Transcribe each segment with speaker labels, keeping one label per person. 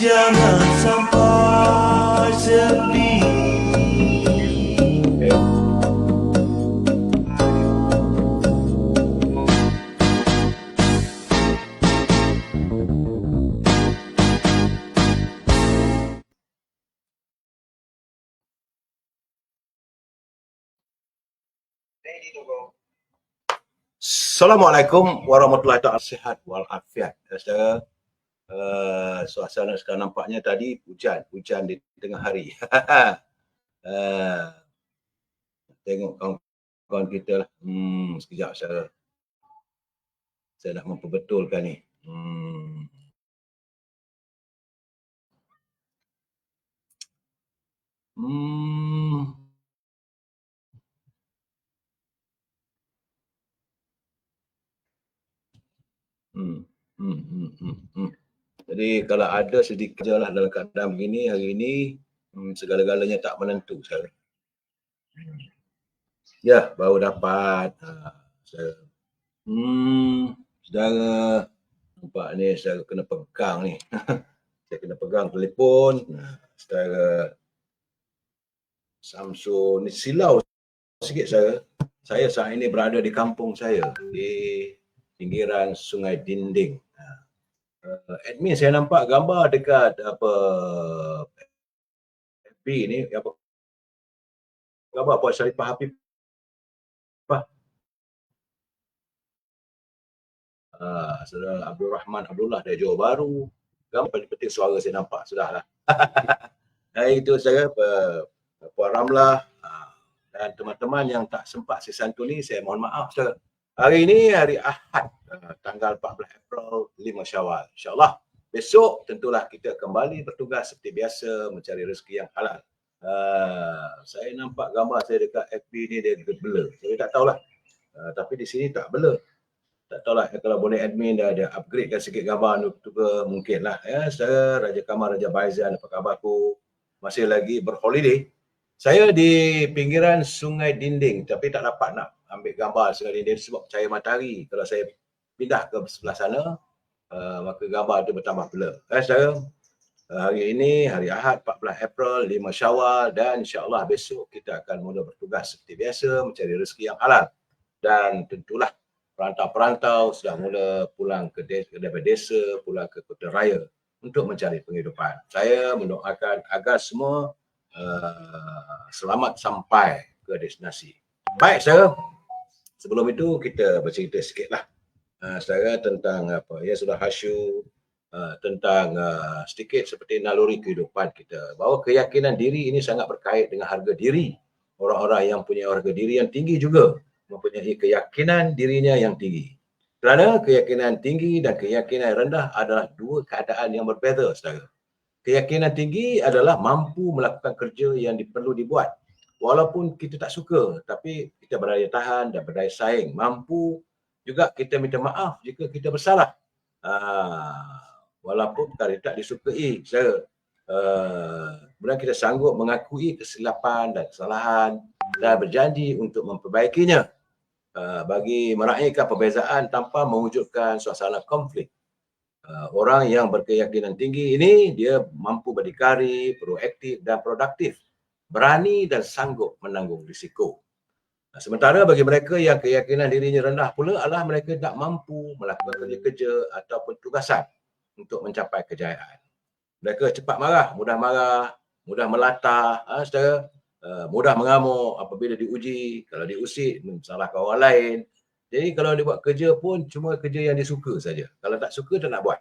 Speaker 1: jangan sampai sepi. Assalamualaikum warahmatullahi taala, sihat walafiat. Saudara, suasana sekarang nampaknya tadi hujan di tengah hari. Tengok kawan-kawan kita lah. Sekejap saya nak memperbetulkan ni. Jadi kalau ada sedikit je lah dalam keadaan begini hari ini, segala-galanya tak menentu saya. Ya, baru dapat. Saudara, nampak ni saya kena pegang ni. Saya kena pegang telefon. Saudara Samsul ni silau sikit saya. Saya saat ini berada di kampung saya di pinggiran Sungai Dinding. Admin saya nampak gambar dekat FB ni apa gambar Puan Sharifah Hafifah. Saudara Abdul Rahman Abdullah dari Johor Bahru. Gambar paling penting suara saya nampak sudahlah. Hari itu saya Puan Ramlah dan teman-teman yang tak sempat saya santuni, saya mohon maaf saudara. Hari ini hari Ahad, tanggal 14 April 5 Syawal. InsyaAllah besok tentulah kita kembali bertugas seperti biasa mencari rezeki yang halal. Saya nampak gambar saya dekat FB ni dia blur. Saya tak tahulah. Tapi di sini tak blur. Tak tahulah kalau boleh admin dia upgradekan sikit gambar tu ke mungkinlah ya. Saya Raja Kamal Raja Baizan, apa khabarku? Masih lagi berholiday. Saya di pinggiran Sungai Dinding tapi tak dapat nak ambil gambar Sungai Dinding sebab cahaya matahari. Kalau saya pindah ke sebelah sana, maka gambar itu bertambah blur. Saudara, hari ini hari Ahad 14 April 5 Syawal dan insya-Allah besok kita akan mula bertugas seperti biasa mencari rezeki yang halal. Dan tentulah perantau-perantau sudah mula pulang daripada desa, pulang ke kota raya untuk mencari penghidupan. Saya mendoakan agar semua selamat sampai ke destinasi. Baik saudara, sebelum itu kita bercerita sikitlah saudara tentang apa ya sudah hasyu tentang sedikit seperti naluri kehidupan kita, bahawa keyakinan diri ini sangat berkait dengan harga diri. Orang-orang yang punya harga diri yang tinggi juga mempunyai keyakinan dirinya yang tinggi. Kerana keyakinan tinggi dan keyakinan rendah adalah dua keadaan yang berbeza saudara. Keyakinan tinggi adalah mampu melakukan kerja yang perlu dibuat. Walaupun kita tak suka, tapi kita berdaya tahan dan berdaya saing. Mampu juga kita minta maaf jika kita bersalah. Walaupun tak disukai. Kemudian kita sanggup mengakui kesilapan dan kesalahan dan berjanji untuk memperbaikinya. Bagi meraihkan perbezaan tanpa mewujudkan suasana konflik. Orang yang berkeyakinan tinggi ini dia mampu berdikari, proaktif dan produktif, berani dan sanggup menanggung risiko. Sementara bagi mereka yang keyakinan dirinya rendah pula adalah mereka tak mampu melakukan kerja-kerja ataupun tugasan untuk mencapai kejayaan. Mereka cepat marah, mudah melata, mudah mengamuk apabila diuji, kalau diusik salahkan orang lain. Jadi kalau dia buat kerja pun cuma kerja yang dia suka saja. Kalau tak suka tak nak buat.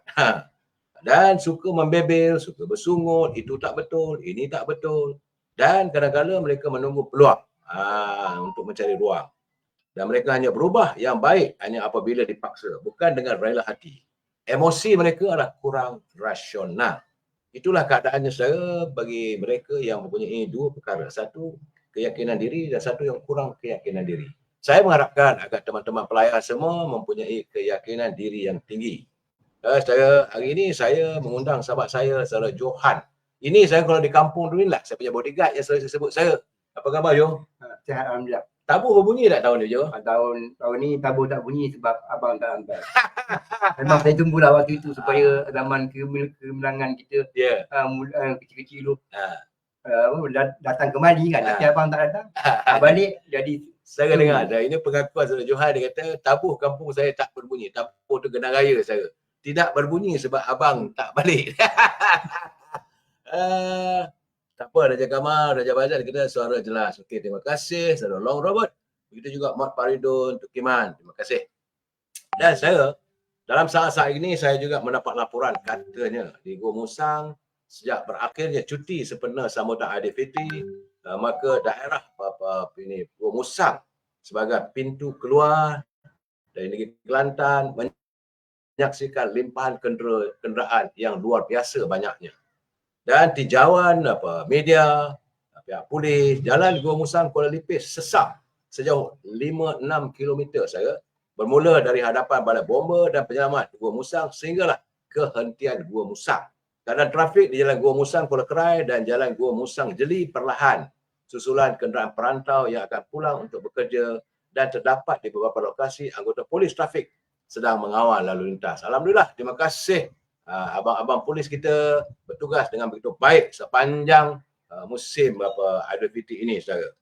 Speaker 1: Dan suka membebel, suka bersungut, itu tak betul, ini tak betul. Dan kadang-kadang mereka menunggu peluang untuk mencari ruang. Dan mereka hanya berubah yang baik hanya apabila dipaksa, bukan dengan rela hati. Emosi mereka adalah kurang rasional. Itulah keadaannya saudara bagi mereka yang mempunyai dua perkara. Satu, keyakinan diri dan satu yang kurang keyakinan diri. Saya mengharapkan agar teman-teman pelayar semua mempunyai keyakinan diri yang tinggi. Saya hari ini saya mengundang sahabat saya, saudara Johan. Ini saya kalau di kampung dulu lah, saya punya bodyguard yang selalu saya sebut saya. Apa khabar Jo?
Speaker 2: Sihat alhamdulillah.
Speaker 1: Tabuh berbunyi tak tahun ni, Jo?
Speaker 2: Tahun ni tabuh tak bunyi sebab abang tak hantar. Memang saya tunggulah waktu itu supaya zaman kemenangan kita kecil-kecil tu datang kembali kan, tapi abang tak datang. Balik jadi
Speaker 1: saya dengar dah, ini pengakuan Saudara Johan, dia kata tabuh kampung saya tak berbunyi. Tabuh tu Genang Raya saya. Tidak berbunyi sebab abang tak balik. Tak apa, Raja Kamal, Raja Bazan kata suara jelas. Okey, terima kasih Saudara Long Robert. Begitu juga Mat Paridun, Tuk Kiman. Terima kasih. Dan saya dalam saat-saat ini saya juga mendapat laporan katanya di Gua Musang sejak berakhirnya cuti sempena sambutan Aidilfitri, maka daerah ini Gua Musang sebagai pintu keluar dari negeri Kelantan menyaksikan limpahan kenderaan yang luar biasa banyaknya. Dan tinjauan media, pihak polis, jalan Gua Musang Kuala Lipis sesak sejauh 5-6 km saya, bermula dari hadapan Balai Bomba dan Penyelamat Gua Musang sehinggalah kehentian Gua Musang. Keadaan trafik di jalan Gua Musang Kuala Kerai dan jalan Gua Musang Jeli perlahan susulan kenderaan perantau yang akan pulang untuk bekerja, dan terdapat di beberapa lokasi anggota polis trafik sedang mengawal lalu lintas. Alhamdulillah, terima kasih abang-abang polis kita bertugas dengan begitu baik sepanjang musim Aidilfitri ini, saudara.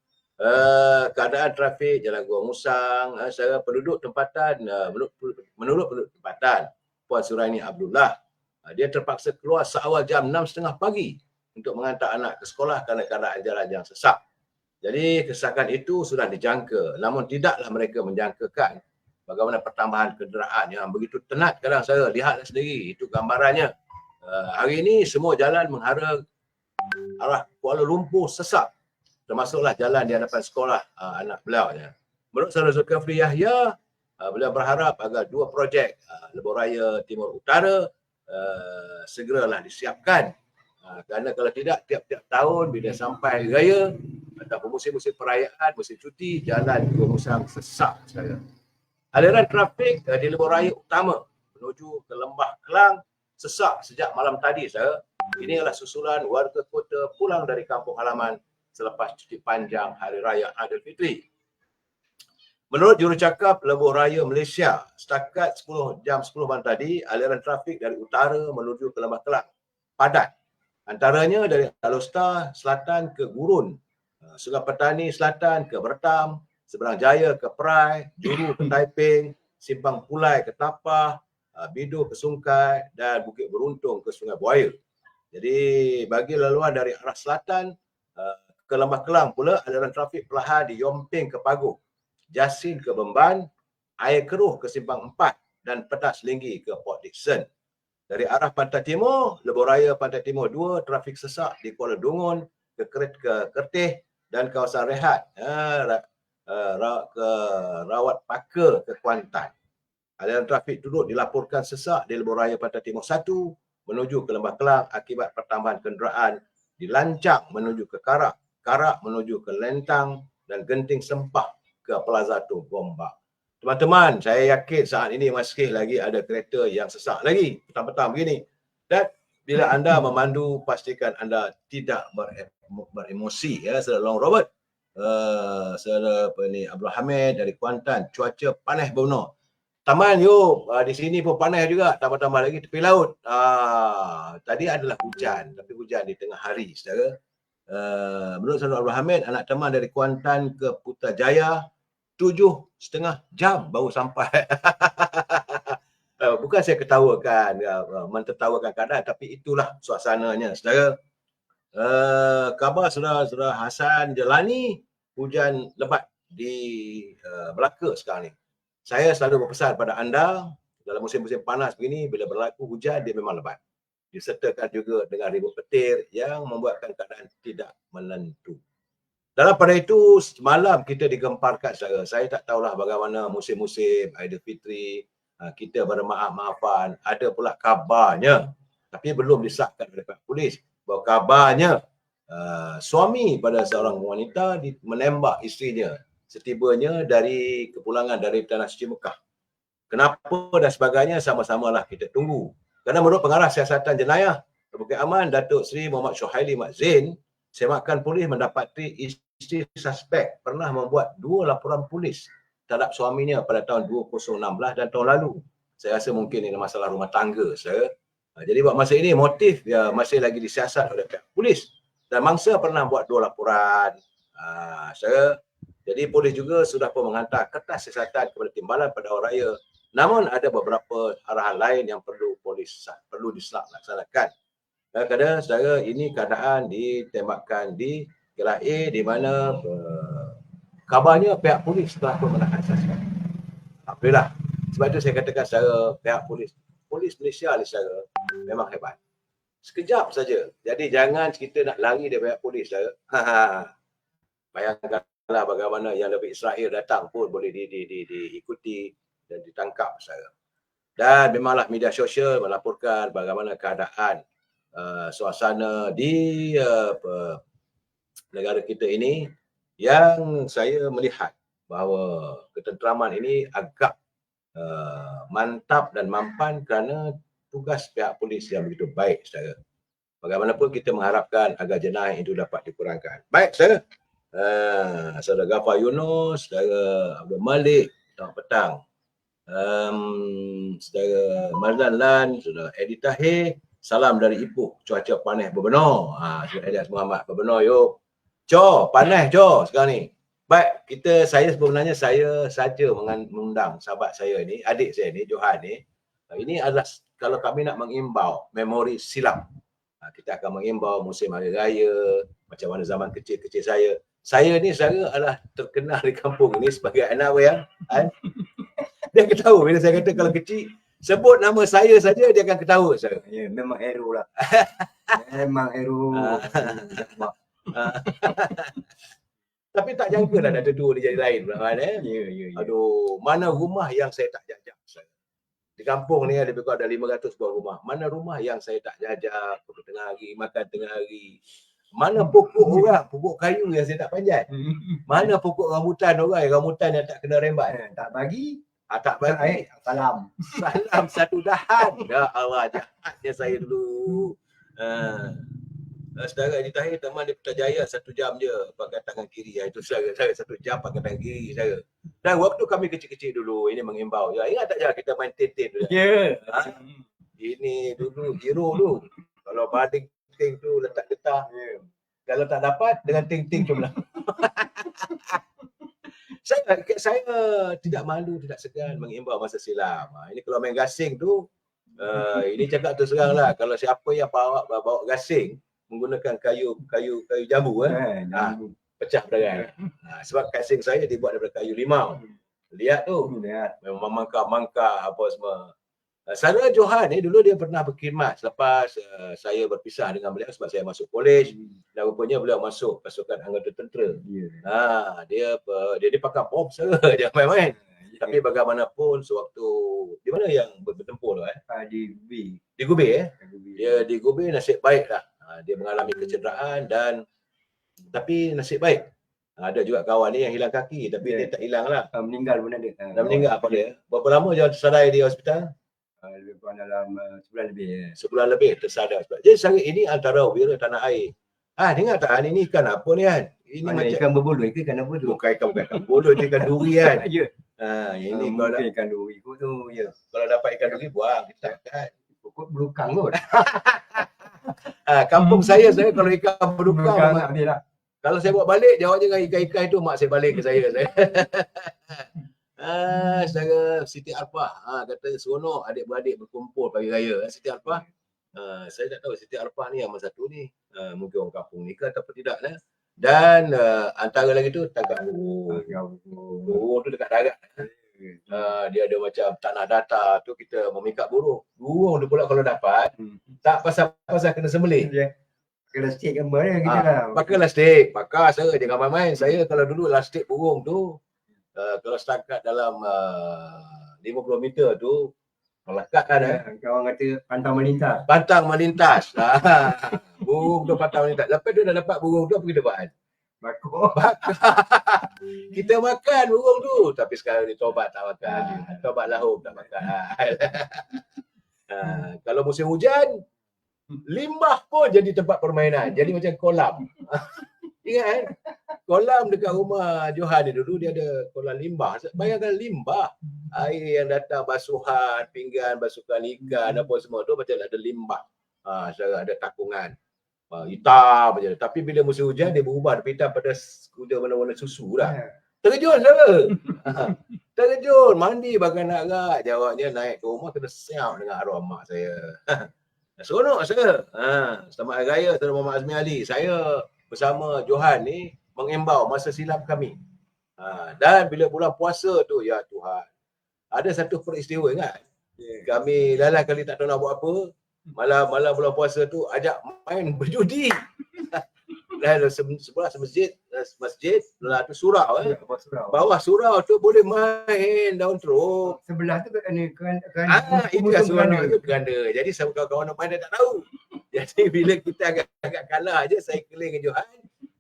Speaker 1: Keadaan trafik jalan Gua Musang, saudara, penduduk tempatan, menurut penduduk tempatan, Puan Suraini Abdullah, dia terpaksa keluar seawal jam 6.30 pagi untuk mengantar anak ke sekolah kerana keadaan jalan yang sesak. Jadi kesesakan itu sudah dijangka, namun tidaklah mereka menjangkakan bagaimana pertambahan kenderaan yang begitu tenat. Kadang saya lihat sendiri, itu gambarannya. Hari ini semua jalan menghara arah Kuala Lumpur sesak, termasuklah jalan di hadapan sekolah anak beliau. Menurut Saudara Zulkifli Yahya, beliau berharap agar dua projek Lebuh Raya Timur Utara segeralah disiapkan. Kerana kalau tidak, tiap-tiap tahun bila sampai raya atau musim-musim perayaan, musim cuti, jalan Gua Musang sesak, saudara. Aliran trafik di Lebuh Raya Utama menuju ke Lembah Kelang sesak sejak malam tadi, saudara. Ini adalah susulan warga kota pulang dari kampung halaman selepas cuti panjang Hari Raya Aidilfitri. Menurut jurucakap Lebuh Raya Malaysia, setakat 10 malam tadi, aliran trafik dari utara menuju ke Lembah Kelang padat. Antaranya dari Alor Selatan ke Gurun, Sungai Petani Selatan ke Bertam, Seberang Jaya ke Perai, Juru ke Taiping, Simpang Pulai ke Tapah, Bidu ke Sungkai dan Bukit Beruntung ke Sungai Buaya. Jadi bagi laluan dari arah selatan ke Lembah Kelang pula, aliran trafik perlahan di Yomping ke Paguh, Jasin ke Bemban, Air Keruh ke Simpang 4 dan Pedas Linggi ke Port Dickson. Dari arah Pantai Timur, Lebuh Raya Pantai Timur 2, trafik sesak di Kuala Dungun ke Kertih dan kawasan rehat ke Rawat Paka ke Kuantan. Aliran trafik turut dilaporkan sesak di Lebuh Raya Pantai Timur 1 menuju ke Lembah Kelang akibat pertambahan kenderaan dilancang menuju ke Karak, Karak menuju ke Lentang dan Genting Sempah ke Plaza Tun Gombak. Teman-teman, saya yakin saat ini masih lagi ada kereta yang sesak lagi petang-petang begini. Dan bila anda memandu, pastikan anda tidak beremosi. Saudara Long Robert, saudara Abdul Hamid dari Kuantan, cuaca panas benar. Taman di sini pun panas juga, tambah-tambah lagi tepi laut. Tadi adalah hujan, tapi hujan di tengah hari, saudara. Menurut saudara Abdul Hamid, anak teman dari Kuantan ke Putrajaya 7,5 jam baru sampai. Bukan saya ketawakan, mentertawakan keadaan, tapi itulah suasananya, saudara. Khabar saudara Hasan Jelani, hujan lebat di Melaka sekarang ni. Saya selalu berpesan pada anda, dalam musim-musim panas begini, bila berlaku hujan, dia memang lebat. Disertakan juga dengan ribut petir yang membuatkan keadaan tidak menentu. Dalam pada itu, semalam kita digemparkan, saudara. Saya tak tahulah bagaimana musim-musim Aidilfitri, kita bermaaf-maafan. Ada pula kabarnya, tapi belum disahkan oleh pihak polis, bahawa kabarnya suami pada seorang wanita menembak isterinya setibanya dari kepulangan dari Tanah Suci Mekah. Kenapa dan sebagainya, sama-samalah kita tunggu. Kerana menurut Pengarah Siasatan Jenayah Bukit Aman, Datuk Seri Muhammad Syuhaili Mat Zain, Semakan Polis mendapati isteri suspek pernah membuat 2 laporan polis terhadap suaminya pada tahun 2016 dan tahun lalu. Saya rasa mungkin ini masalah rumah tangga, saya. Jadi buat masa ini motif dia masih lagi disiasat oleh pihak polis. Dan mangsa pernah buat 2 laporan. Jadi polis juga sudah pun menghantar kertas siasatan kepada Timbalan Pendahuluan Raya. Namun ada beberapa arahan lain yang perlu polis dilaksanakan. Kadang-kadang saudara ini keadaan ditembakkan di Kelah A di mana kabarnya pihak polis telah pun menahan suspek. Alhamdulillah. Sebab itu saya katakan secara pihak polis Malaysia ni secara memang hebat. Sekejap saja. Jadi jangan kita nak lari dari pihak polis saja. Bayangkanlah bagaimana yang lebih Israel datang pun boleh diikuti dan ditangkap saja. Dan memanglah media sosial melaporkan bagaimana keadaan suasana di negara kita ini, yang saya melihat bahawa ketenteraman ini agak mantap dan mampan kerana tugas pihak polis yang begitu baik, saudara. Bagaimanapun kita mengharapkan agar jenayah itu dapat dikurangkan. Baik, saudara. Saudara Ghaffar Yunus, saudara Abdul Malik, selamat petang. Saudara Marzan Lan, saudara Edi Tahir, salam dari Ipoh, cuaca panas berbenar. Saudara Elias Muhammad, berbenar yuk. Panas sekarang ni. Baik, saya sebenarnya saya saja mengundang sahabat saya ni, adik saya ni, Johan ni. Ini adalah kalau kami nak mengimbau memori silam. Kita akan mengimbau musim hari raya, macam mana zaman kecil-kecil saya. Saya ni adalah terkenal di kampung ni sebagai anak yang dia ketawa bila saya kata kalau kecil sebut nama saya saja dia akan ketawa saya.
Speaker 2: Ya, memang hero lah. Memang hero.
Speaker 1: Tapi tak jangka dah dua dia jadi lain pula kan Ya. Aduh, mana rumah yang saya tak jajak saya. Di kampung ni lebih kurang ada 500 buah rumah. Mana rumah yang saya tak jajak pada tengah hari, makan tengah hari. Mana pokok kayu yang saya tak panjat. Mana pokok rambutan rambutan yang tak kena rembat.
Speaker 2: Tak bagi.
Speaker 1: Tak bagi.
Speaker 2: Salam
Speaker 1: satu dahan. Ya Allah, jahatnya saya dulu. Saudara Edi Tahir, teman di Putrajaya 1 jam je pakai tangan kiri. Itu saya 1 jam pakai tangan kiri saya. Dan waktu kami kecil-kecil dulu, ini mengimbau. Ya, ingat tak je kita main tintin dulu?
Speaker 2: Ya.
Speaker 1: Ini dulu, hero tu. Kalau baling ting tu letak getah. Kalau tak dapat, dengan ting-ting tu belah. Saya tidak malu, tidak segan mengimbau masa silam. Ini kalau main gasing tu, ini cakap terus terang lah. Kalau siapa yang bawa gasing menggunakan kayu jambu, pecah peragai. Sebab gasing saya dibuat daripada kayu limau. Lihat tu, memang mangka apa semua. Saudara Johan ni dulu dia pernah berkhidmat selepas saya berpisah dengan beliau sebab saya masuk kolej dan rupanya beliau masuk pasukan anggota tentera. Dia pakai bom saja, dia main-main. Tapi bagaimanapun sewaktu di mana yang bertempur tu di Gubir dia di Gubir nasib baik lah. Dia mengalami kecederaan tapi nasib baik. Ada juga kawan ni yang hilang kaki tapi dia tak hilang lah.
Speaker 2: Meninggal pun ada.
Speaker 1: Dah meninggal apa dia? Berapa lama dia tersadai di hospital?
Speaker 2: Lebih kurang dalam sebulan lebih.
Speaker 1: Sebulan lebih tersadar. Jadi sekarang ini antara wira tanah air. Dengar tak ini ikan apa ni kan? Ini
Speaker 2: macam
Speaker 1: macam
Speaker 2: ikan berbulu ke ikan apa tu?
Speaker 1: Bukan ikan berbulu, itu ikan duri kan.
Speaker 2: Ya.
Speaker 1: Ini
Speaker 2: kalau ikan duri tu ya.
Speaker 1: Kalau dapat ikan duri buang kita kan.
Speaker 2: Pokok belukang kot.
Speaker 1: Kampung saya kalau ikan belukang
Speaker 2: lah.
Speaker 1: Kalau saya buat balik jawabnya dengan ikan-ikan itu mak saya balik ke saya. Saudara Siti Arfah kata seronok adik-beradik berkumpul pagi raya. Siti Arfah, saya tak tahu Siti Arfah ni yang masa satu ni mungkin orang kampung ni ke atau tidak lah. Dan antara lagi tu tangkap burung tu dekat darat. Dia ada macam tanah datar tu kita memikat burung tu pula kalau dapat tak pasal kena sembelih.
Speaker 2: Pakai lastik gambar dia kita lah.
Speaker 1: Pakai lastik, saya jangan main-main. Saya kalau dulu lastik burung tu kalau setakat dalam 50 meter tu melekat kan.
Speaker 2: Kawan kata pantang melintas.
Speaker 1: Pantang melintas. Burung tu pantang melintas. Lepas tu dah dapat burung tu apa kita buat? Bakar. Kita makan burung tu. Tapi sekarang ni tobat tak makan. Tobat lahum tak makan. Kalau musim hujan, limbah pun jadi tempat permainan. Jadi macam kolam. Ingat kan? kolam dekat rumah Johan ni dulu dia ada kolam limbah. Bayangkan limbah. Air yang datang basuhan, pinggan, basukan ikan, apa semua tu macam ada limbah. Secara ada takungan. Hitam je. Tapi bila musim hujan dia berubah. Dia pindah pada kuda warna-warna susu dah. Terkejut saya. Terkejut. Mandi bagai nak rat. Jawabnya naik ke rumah kena siap dengan arwah mak saya. Seronok saya. Selamat Hari Raya Tuan Muhammad Azmi Ali. Saya bersama Johan ni mengimbau masa silam kami. Dan bila bulan puasa tu, ya Tuhan. Ada satu peristiwa ingat. Kami lalas kali tak tahu nak buat apa. Malam bulan puasa tu ajak main berjudi. Dan sebelah masjid, belah tu surau Bawah surau tu boleh main daun teruk.
Speaker 2: Sebelah tu kan
Speaker 1: itu yang surau tu berganda. Jadi kawan-kawan nak main dia tak tahu. Jadi bila kita agak kalah je, saya keling dengan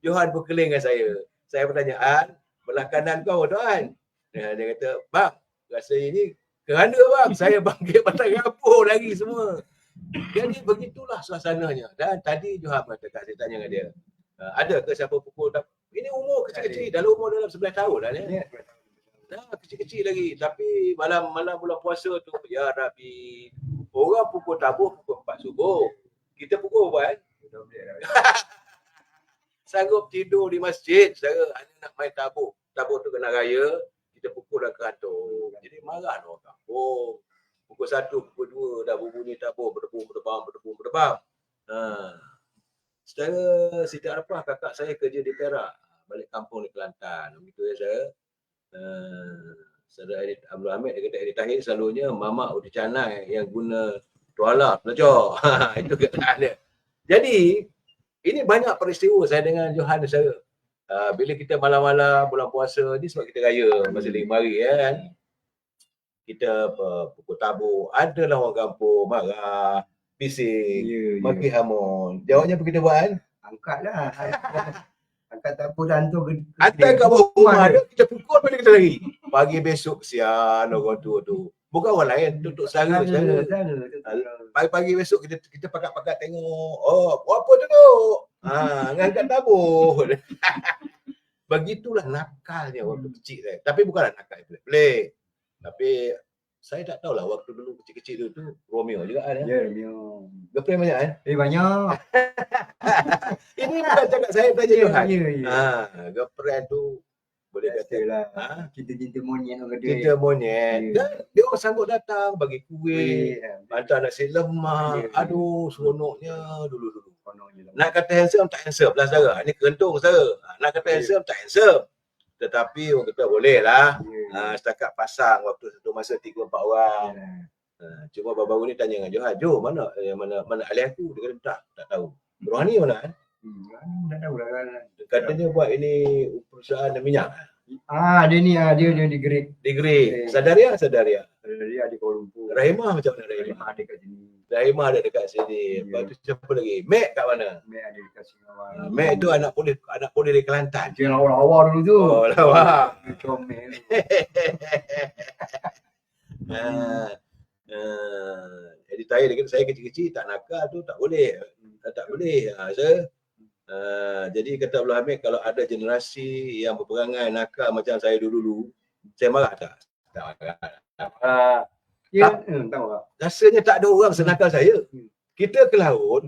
Speaker 1: Johan pun keling dengan saya. Saya bertanya, belah kanan kau tuan. Dia kata, bang, rasa ini kerana bang, saya bangkit batang kapur lagi semua. Jadi begitulah suasananya. Dan tadi Johan mengatakan, saya tanya dengan dia, ada ke siapa pukul? Ini umur kecil-kecil, dalam 11 tahun dah ni. Kecil-kecil lagi. Tapi malam bulan puasa tu, ya Rabbi, orang pukul tabuh pukul 4 subuh. Kita pukul apa kan? Sanggup tidur di masjid, saya hanya nak main tabuh. Tabuh tu kena raya, kita pukul dah kantor. Jadi marah orang kampung. Pukul 1, pukul 2 dah berbunyi tabuh, berdebam. Secara Siti Arafah, kakak saya kerja di Perak, balik kampung di Kelantan. Begitu ya saya. Saudara Abdul Hamid, dia kata Eddie Tahir selalunya mamak uti canai yang guna tuala pelajar. Itu kata dia. Jadi ini banyak peristiwa saya dengan Johan saya. Bila kita malam-malam bulan puasa ni sebab kita raya masa 5 hari kan. Kita pukul tabuh, adalah orang kampung marah, bising, maki hamun. Jawabnya apa kita buat kan?
Speaker 2: Angkatlah. Angkat tabuh dan hantar
Speaker 1: kat bawah rumah dia, kita pukul balik kita lari. Pagi besok kesian orang tua tu. Bukan orang lain, duduk selara. Pagi-pagi besok kita pakat-pakat tengok. Apa duduk? Ngangkat tabuh. Begitulah nakalnya waktu kecil saya. Tapi bukanlah nakal pelik-pelik. Tapi saya tak tahulah waktu dulu kecil-kecil tu Romeo juga kan.
Speaker 2: Ya, Romeo.
Speaker 1: Girlfriend banyak kan?
Speaker 2: Banyak.
Speaker 1: Ini bukan cakap saya tanya Johan.
Speaker 2: Ya.
Speaker 1: Girlfriend tu boleh kata
Speaker 2: lah. Kita cinta monyet orang dia.
Speaker 1: Cinta monyet. Dan dia orang sanggup datang bagi kuih, hantar nasi lemak. Aduh, seronoknya dulu-dulu. Nak kata handsome tak handsome lah saudara. Ini kerentung saudara. Nak kata handsome tak handsome. Tetapi orang kata boleh lah. Setakat pasang waktu satu masa 3-4 orang. Cuma baru-baru ni tanya dengan Johan, Jo, mana alih aku? Dia kata tak tahu. Rohani mana kan?
Speaker 2: Tak tahu lah kan.
Speaker 1: Katanya buat ini perusahaan minyak.
Speaker 2: Dia ni dia di Great.
Speaker 1: Di Great. Sadaria.
Speaker 2: Dia di Kuala Lumpur.
Speaker 1: Rahimah macam mana Rahimah?
Speaker 2: Rahimah ada kat sini.
Speaker 1: Rahimah ada dekat sini. Lepas tu siapa lagi? Mac kat mana?
Speaker 2: Mac ada dekat Singapura.
Speaker 1: Mac tu anak polis di Kelantan.
Speaker 2: Dia lawa-lawa dulu tu.
Speaker 1: Oh, lawa.
Speaker 2: Comel.
Speaker 1: Jadi saya kecil-kecil tak nakal tu tak boleh. Tak boleh. Jadi kata Abdul Hamid, kalau ada generasi yang berperangai nakal macam saya dulu, saya marah tak? Tak marah.
Speaker 2: Tahu tak?
Speaker 1: Rasanya tak ada orang senakal saya. Kita ke laut,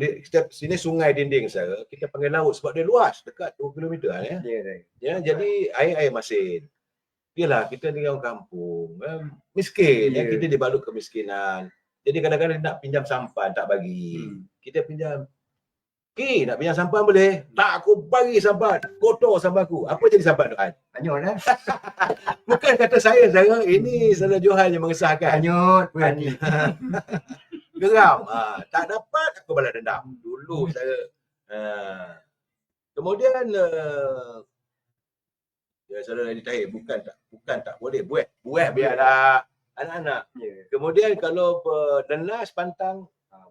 Speaker 1: sini sungai dinding saya, kita panggil laut sebab dia luas, dekat 2 km ya. Ya, jadi air masin. Yalah, kita ni orang kampung, miskin, ya, kita dibalut kemiskinan. Jadi kadang-kadang nak pinjam sampan tak bagi. Kita pinjam. Nak pinjam sampan boleh? Tak, aku bagi sampan. Kotor sampan aku. Apa jadi sampan tu kan?
Speaker 2: Hanyut lah.
Speaker 1: Bukan kata saya, ini saudara Johan yang mengesahkan.
Speaker 2: Hanyut.
Speaker 1: Geram. Tak dapat, aku balas dendam. Dulu saya. Kemudian, ya saudara Eddie Tahir, bukan tak boleh. Buat biarlah anak-anak. Kemudian kalau nenas pantang,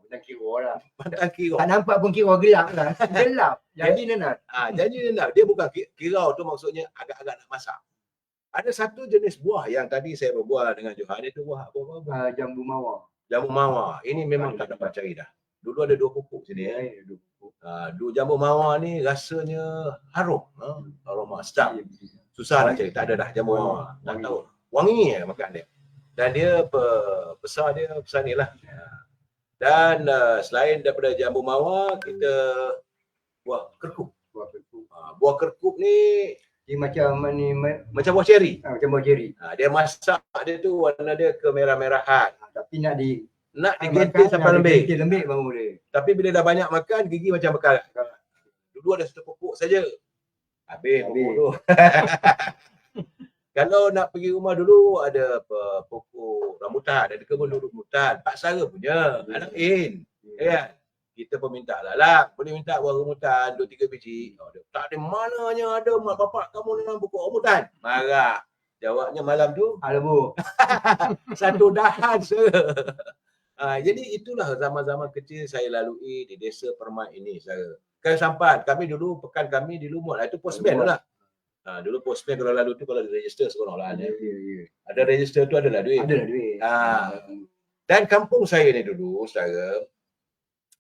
Speaker 2: Bukan kira lah.
Speaker 1: pantang kirau.
Speaker 2: Tak nampak pun kira gelap lah. Gelap. Janji nenat.
Speaker 1: Janji nenat. Dia bukan kirau tu maksudnya agak-agak nak masak. Ada satu jenis buah yang tadi saya berbual dengan Johan, itu buah apa?
Speaker 2: Jambu mawar.
Speaker 1: Jambu mawar. Ini memang tak dapat cari dah. Dulu ada 2 pokok sini. Dulu jambu mawar ni rasanya harum. Aroma sedap. Susah nak cari, tak ada dah jambu mawar. Tak tahu. Wangi makan dia. Dan dia besar ni lah. Dan selain daripada jambu mawar, kita buah kerkup. Buah kerkup ni
Speaker 2: dia macam
Speaker 1: macam buah ceri.
Speaker 2: Macam buah ceri.
Speaker 1: Dia masak dia tu warna dia kemerah-merahan.
Speaker 2: Tapi nak
Speaker 1: digentil sampai lembik.
Speaker 2: Lembik baru dia.
Speaker 1: Tapi bila dah banyak makan, gigi macam bekarat. Dulu ada satu pokok saja. Habis pokok tu. Kalau nak pergi rumah dulu ada pokok rambutan, ada kebun rambutan, Pak Sara punya, anak In. Ya. Kita pun minta lah, boleh minta buah rambutan 2-3 biji. Tak ada mananya ada mak bapak kamu dengan pokok rambutan. Marah. Jawabnya malam tu,
Speaker 2: ada bu.
Speaker 1: satu dahan jadi itulah zaman-zaman kecil saya lalui di desa Permat ini, saudara. Kan sampan, kami dulu, pekan kami di Lumut, itu postman lah. Dulu postman kalau lalu tu kalau ada register seronok lah. Ada register tu adalah duit.
Speaker 2: Adalah duit.
Speaker 1: Dan kampung saya ni dulu, saudara,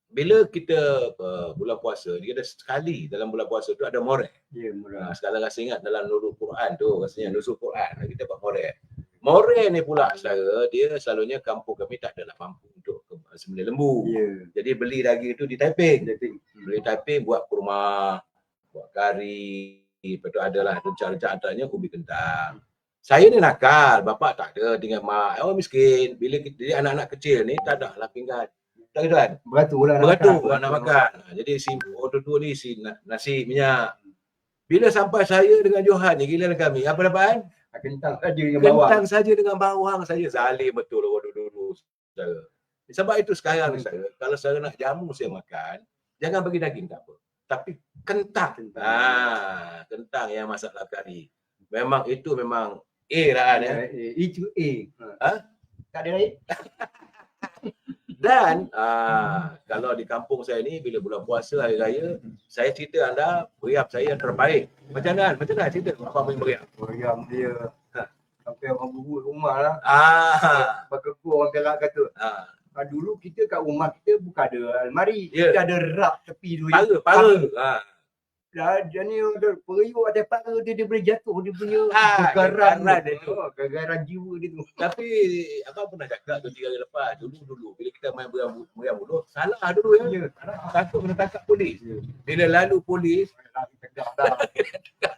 Speaker 1: bila kita bulan puasa, dia ada sekali dalam bulan puasa tu ada moreh.
Speaker 2: Ya, murah.
Speaker 1: Sekarang rasa ingat dalam nurul Quran tu, rasanya nuzul Quran, kita buat moreh. Moreh ni pula, saudara, dia selalunya kampung kami tak adalah mampu untuk sembelih lembu. Jadi beli daging tu di Taiping. Beli Taiping buat kurma, buat kari. Lepas tu adalah rencana antaranya ubi kentang. Saya ni nakal, bapak tak ada, tinggal mak. Orang miskin. Bila kita anak-anak kecil ni tak ada lah pinggan. Tak ada kan?
Speaker 2: Beratur
Speaker 1: nak makan. Jadi si orang tua ni si nasi minyak. Bila sampai saya dengan Johan ni, giliran kami, apa dapatan?
Speaker 2: Kentang saja dengan bawang.
Speaker 1: Kentang saja dengan bawang saja. Zalim betul orang dulu. Sebab itu sekarang ni saya, kalau saya nak jamu saya makan, jangan bagi daging tak apa. Tapi kentang. Kentang yang masak dalam kari. Memang itu memang A lah kan.
Speaker 2: Itu A. Tak ada lain.
Speaker 1: Dan kalau di kampung saya ni bila bulan puasa hari raya, saya cerita anda meriam saya yang terbaik. Macam mana cerita apa main meriam?
Speaker 2: Meriam dia sampai orang buruk rumah lah. Pakai orang Perak kata. Dulu kita kat rumah kita bukan ada almari, kita ada rak tepi tu.
Speaker 1: Para.
Speaker 2: Dia ni ada periuk atas para dia boleh jatuh dia punya gagaran jiwa dia tu.
Speaker 1: Tapi abang pernah cakap 2-3 hari lepas, dulu bila kita main meriam dulu, salah dulu ya. Takut kena tangkap polis. Bila lalu polis,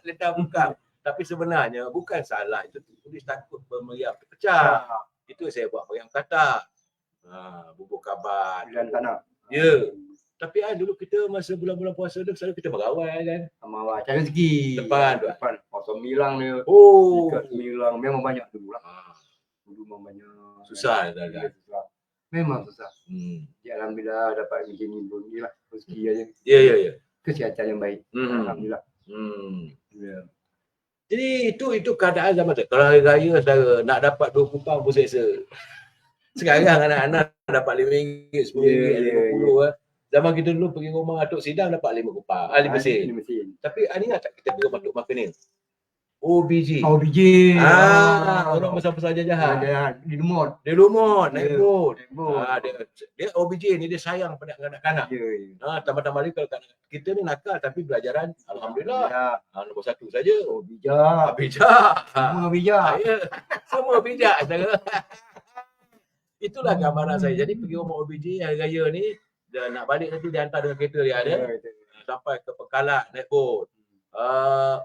Speaker 1: letak buka. Tapi sebenarnya bukan salah, itu polis takut meriam pecah. Itu saya buat meriam katak. Bubuk kabat
Speaker 2: dan tanah.
Speaker 1: Ya. Tapi dulu kita masa bulan-bulan puasa tu selalu kita berawal kan.
Speaker 2: Mawar cari rezeki. Depan. Pasal milang dia. Ikat milang memang banyak dulu lah. Dulu memang banyak.
Speaker 1: Susah dah.
Speaker 2: Memang susah. Ya, alhamdulillah dapat macam ni pun lah rezeki aja.
Speaker 1: Ya.
Speaker 2: Kesihatan yang baik. Alhamdulillah.
Speaker 1: Jadi itu keadaan zaman tu. Kalau hari raya saudara nak dapat 2 kupang pun seksa. Sekarang anak-anak dapat RM5, RM10, RM50 Zaman kita dulu pergi rumah Atuk Sidang dapat 5 kupang, 5 sen. Tapi ingat tak kita pergi rumah Atuk makan ni? OBG. Orang besar-besar jajahan.
Speaker 2: Di Lumut.
Speaker 1: Naik bot. Dia OBG ni dia sayang pada kanak-kanak. Tambah-tambah lagi kalau kita ni nakal tapi belajaran alhamdulillah. Nombor 1 saja. Bijak.
Speaker 2: Semua bijak.
Speaker 1: Semua bijak saudara. Itulah gambaran saya. Jadi pergi rumah OBG hari raya ni, dan nak balik nanti dia hantar dengan kereta dia ada. Sampai ke Pekalak naik bot.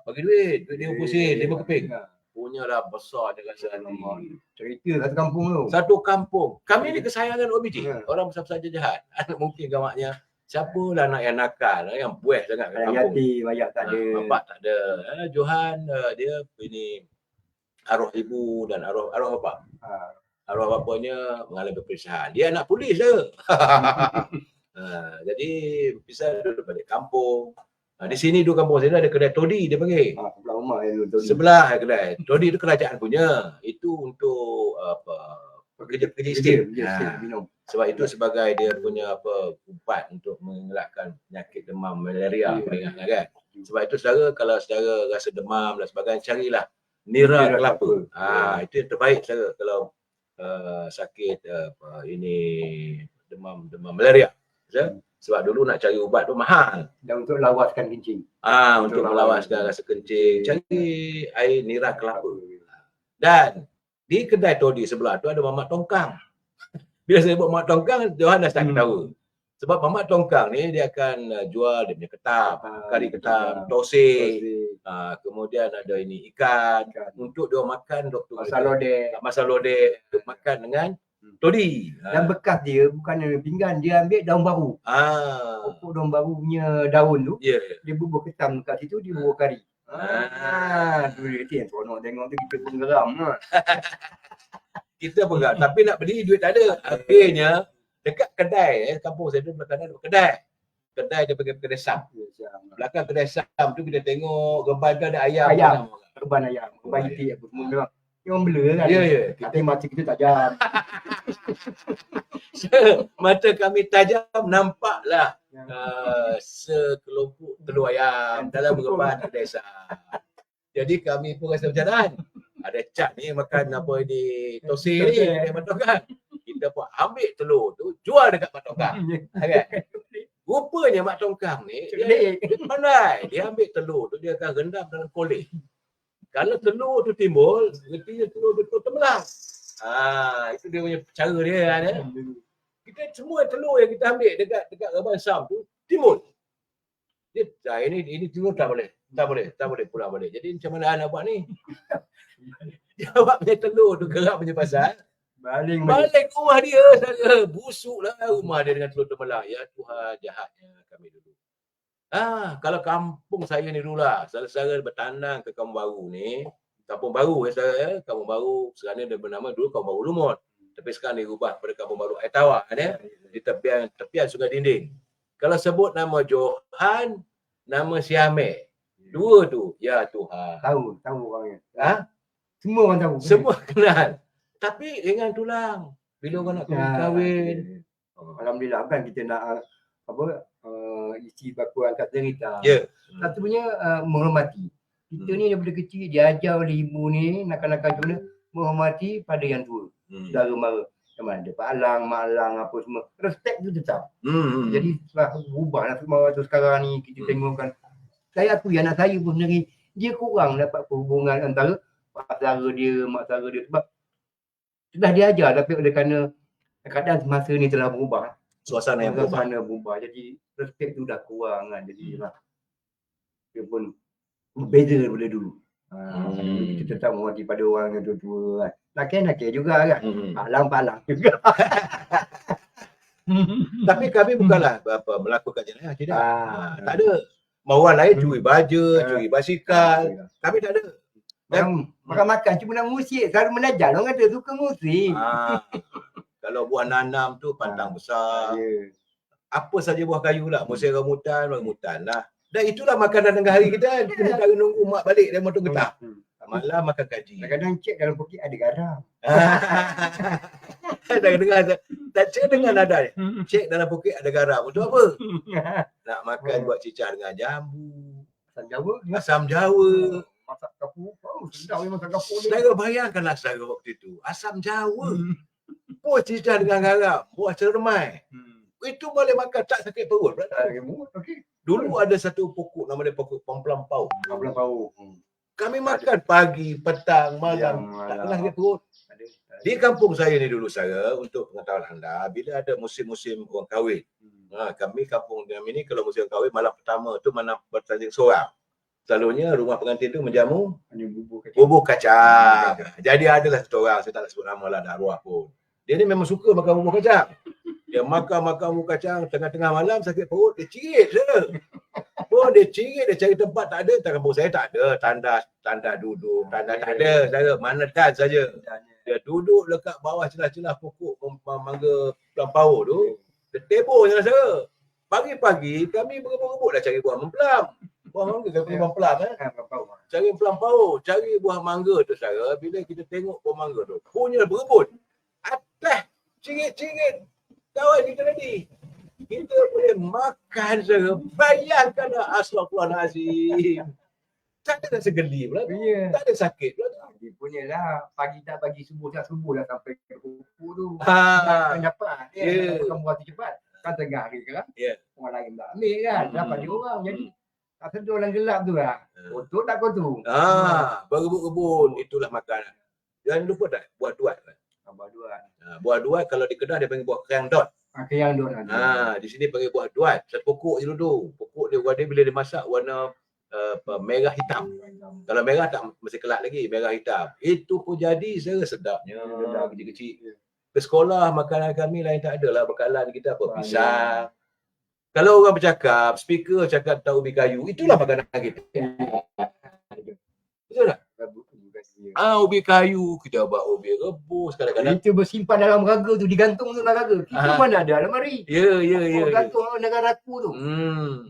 Speaker 1: Bagi duit 50 sen, 5 keping. Punyalah besar dia rasa hati.
Speaker 2: Cerita satu kampung tu.
Speaker 1: Satu kampung. Kami ni kesayangan OBG. Orang besar-besar jajahan. Mungkin gamaknya siapalah anak yang nakal, yang buih sangat kat kampung.
Speaker 2: Yatim, ayah tak ada.
Speaker 1: Bapak tak ada. Johan dia ini arwah ibu dan arwah bapak. Arwah bapanya mengalami perpisahan. Dia anak polis je. Jadi pisah duduk balik kampung. Di sini dulu kampung saya ada kedai todi dia panggil.
Speaker 2: Sebelah rumah todi.
Speaker 1: Sebelah kedai. Todi itu kerajaan punya. Itu untuk pekerja-pekerja estate. Sebab itu sebagai dia punya ubat untuk mengelakkan penyakit demam malaria peringatlah kan. Sebab itu saudara kalau saudara rasa demam dan sebagainya carilah nira kelapa. Itu yang terbaik saudara kalau sakit ini demam malaria. Sebab dulu nak cari ubat tu mahal.
Speaker 2: Dan untuk lawaskan kencing.
Speaker 1: Untuk melawaskan rasa kencing, cari air nira kelapa. Dan di kedai todi sebelah tu ada mamak tongkang. Bila saya sebut mamak tongkang, Johan dah start ketawa. Sebab mamak tongkang ni dia akan jual dia punya ketam, kari ketam, tosik, kemudian ada ini ikan. Untuk dia makan doktor masal lodeh untuk makan dengan todi.
Speaker 2: Dan bekas dia bukan pinggan, dia ambil daun baru. Pokok daun baru punya daun tu, dia bubuh ketam dekat situ, dia bubuh kari. Tu dia seronok tengok tu, kita pun geram.
Speaker 1: Kita pun geram, tapi nak beli duit tak ada. Akhirnya dekat kedai, kampung saya tu belakang ada kedai. Kedai dia pergi kedai Sam. Belakang kedai Sam tu kita tengok reban tu ada ayam.
Speaker 2: Reban ayam, reban itik apa semua memang. Dia orang blur kan. Tapi mata kita tajam.
Speaker 1: Mata kami tajam, nampaklah sekelompok telur ayam dalam reban kedai Sam. Jadi kami pun rasa macam mana? Ada cat ni makan apa di tosik ni, dia kan. Kita pun ambil telur tu, jual dekat mak tongkang. Kan? Rupanya mak tongkang ni, dia pandai. Dia ambil telur tu, dia akan rendam dalam kolej. Kalau telur tu timbul, artinya telur tu terbelah. Itu dia punya cara dia kan. Kita semua telur yang kita ambil dekat reban Sam tu, timbul. Dia, ini telur tak boleh pulang balik. Jadi macam mana nak buat ni? Dia bawa punya telur tu gerak punya pasal. Balik rumah dia saja. Busuklah rumah dia dengan telur terbelah. Ya Tuhan, jahatnya kami dulu. Kalau kampung saya ni dululah, saudara bertandang ke kampung baru ni, kampung baru saya, kampung baru sekarang dia bernama dulu Kampung Baru Lumut. Tapi sekarang dirubah pada Kampung Baru Air Tawar di tepian Sungai Dinding. Kalau sebut nama Johan, nama Siame, dua tu, ya Tuhan.
Speaker 2: Tahu orangnya. Semua orang tahu.
Speaker 1: Semua kenal. Tapi ringan tulang. Bila orang nak kahwin.
Speaker 2: Alhamdulillah kan kita nak isi baku angkat cerita. Satunya menghormati. Kita ni daripada kecil diajar oleh ibu ni nakal-nakal macam mana menghormati pada yang tua. Saudara mara. Macam mana dia palang, malang apa semua. Respect tu tetap. Jadi setelah berubah mara tu sekarang ni kita tengokkan. Saya akui anak saya pun sendiri dia kurang dapat perhubungan antara pak saudara dia, mak saudara dia sebab sudah diajar tapi oleh kerana keadaan semasa ni telah berubah.
Speaker 1: Suasana yang
Speaker 2: berubah. Jadi respect tu dah kurang kan. Jadi dia pun berbeza daripada dulu. Kita tetap menghormati pada orang yang tua-tua kan. Nakal-nakal juga kan. Palang-palang juga.
Speaker 1: Tapi kami bukanlah melakukan jenayah, tidak. Tak ada. Mauan lain curi baja, curi basikal. Kami tak ada.
Speaker 2: Makan-makan cuma nak musik. Selalu menajal orang kata suka musik.
Speaker 1: Kalau buah nanam tu pantang besar. Apa saja buah kayu lah. Musim rambutan lah. Dan itulah makanan tengah hari kita kan. Kita tak nunggu mak balik dan motor getah. Malam makan gaji.
Speaker 2: Kadang-kadang cek dalam pokok ada garam.
Speaker 1: Cek dengan nada ni. Cek dalam pokok ada garam. Untuk apa? Nak makan buat cicah dengan jambu. Asam Jawa.
Speaker 2: Masak kapur. Sedap masak kapur ni.
Speaker 1: Saya bayangkanlah saya waktu itu. Asam Jawa. Buat cicah dengan garam. Buat cermai. Itu boleh makan tak sakit perut. Dulu ada satu pokok nama dia pokok Pempelampau. Kami makan pagi, petang, malam. Tak pernah sakit perut. Di kampung saya ni dulu saya, untuk pengetahuan anda, bila ada musim-musim orang kahwin. Kami kampung kami ni kalau musim kahwin malam pertama tu mana bertanding seorang. Selalunya rumah pengantin tu menjamu bubur kacang. Jadi adalah satu orang, saya tak nak sebut nama lah, dah arwah pun. Dia ni memang suka makan bubur kacang. Dia makan bubur kacang tengah-tengah malam sakit perut, dia cirit je. Dia cirit, dia cari tempat tak ada. Kampung saya tak ada tanda duduk, tanda tak ada. Saya mana dan saja. Dia duduk dekat bawah celah-celah pokok mangga pelampau tu. Dia tebur je lah saya. Pagi-pagi kami berebut-rebut dah cari buah memplam. Buah mangga kan buah memplam Cari pelampau, cari buah mangga tu saya. Bila kita tengok buah mangga tu, punya berebut. Atas cirit-cirit. Kawan kita tadi. Kita boleh makan saya. Bayangkanlah astagfirullahalazim. Tak ada rasa geli pula. Tak ada sakit pula.
Speaker 2: Dia punya lah. Pagi subuh dah sampai ke pokok tu. Dapat. Bukan buat cepat. Kan tengah hari kan.
Speaker 1: Ya.
Speaker 2: Orang lain tak ambil kan. Dapat dia orang. Jadi tak sedar orang gelap tu lah. Kotor tak kotor.
Speaker 1: Berebut-rebut. Itulah makanan. Jangan lupa tak buah duat.
Speaker 2: Buah duat.
Speaker 1: Buah duat kalau di Kedah dia panggil buah kerang dot.
Speaker 2: Kerang dot ada.
Speaker 1: Di sini panggil buah duat. Satu pokok je dulu. Pokok dia bila dia masak warna merah hitam. Kalau merah tak mesti kelak lagi, merah hitam. Itu pun jadi sedapnya. Kecil-kecil. Ke sekolah makanan kami lain tak adalah, bekalan kita apa? Pisang. Kalau orang bercakap, speaker cakap tahu ubi kayu, itulah makanan kita. Betul tak? Ubi kayu, kita buat ubi rebus kadang-kadang.
Speaker 2: Itu bersimpan dalam raga tu, digantung dalam raga. Kita mana ada almari.
Speaker 1: Ya.
Speaker 2: Gantung negara aku tu.